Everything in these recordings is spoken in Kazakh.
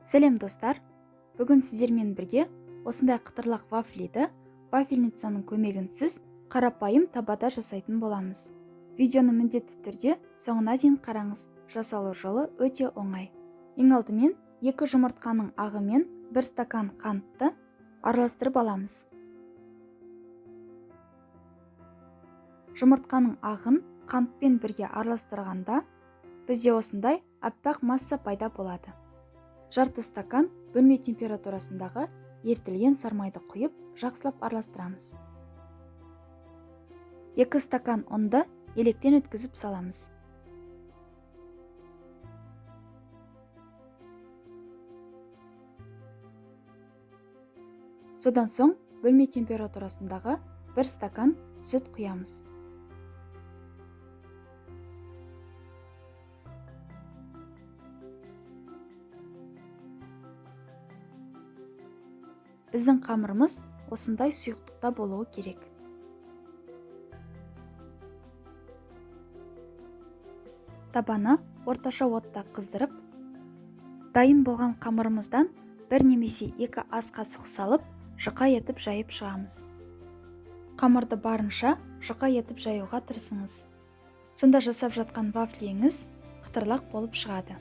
Сәлем достар, бүгін сіздермен бірге осындай қытырлақ вафлиді вафельницаның көмегінсіз қарапайым табада жасайтын боламыз. Видеоны міндетті түрде соңына дейін қараңыз, жасалу жолы өте оңай. Ең алдымен 2 жұмыртқаның ағы мен 1 стакан қантты араластырып аламыз. Жұмыртқаның ағын қантпен бірге араластырғанда бізде осындай аппақ масса пайда болады. Жарты стакан бөлме температурасындағы ертілген сармайды құйып, жақсылап араластырамыз. 2 стакан ұнды електен өткізіп саламыз. Содан соң бөлме температурасындағы 1 стакан сүт құямыз. Біздің қамырымыз осындай сұйықтықта болуы керек. Табаны орташа отта қыздырып, дайын болған қамырымыздан 1 немесе 2 ас қасық салып, жұқа етіп жайып шығамыз. Қамырды барынша жұқа етіп жаюға тырысыңыз. Сонда жасап жатқан вафлиіңіз қытырлақ болып шығады.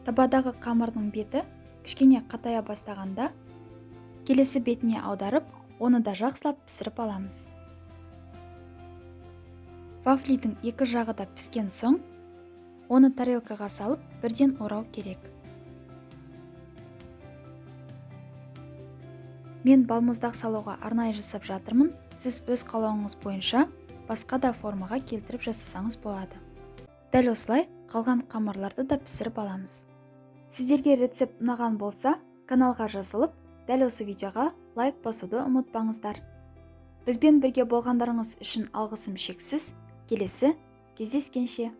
Табадағы қамырдың беті кішкене қатая бастағанда, келесі бетіне аударып, оны да жақсылап пісіріп аламыз. Вафлидің 2 жағы да піскен соң, оны тарелкаға салып, бірден орау керек. Мен балмұздақ салуға арнайы жасап жатырмын. Сіз өз қалауыңыз бойынша басқа да формаға келтіріп жасасаңыз болады. Дәл осылай қалған қамырларды да пісіріп аламыз. Сіздерге рецепт ұнаған болса, каналға жазылып, дәл осы видеоға лайк басуды ұмытпаңыздар. Бізбен бірге болғандарыңыз үшін алғысым шексіз. Келесі кездескенше.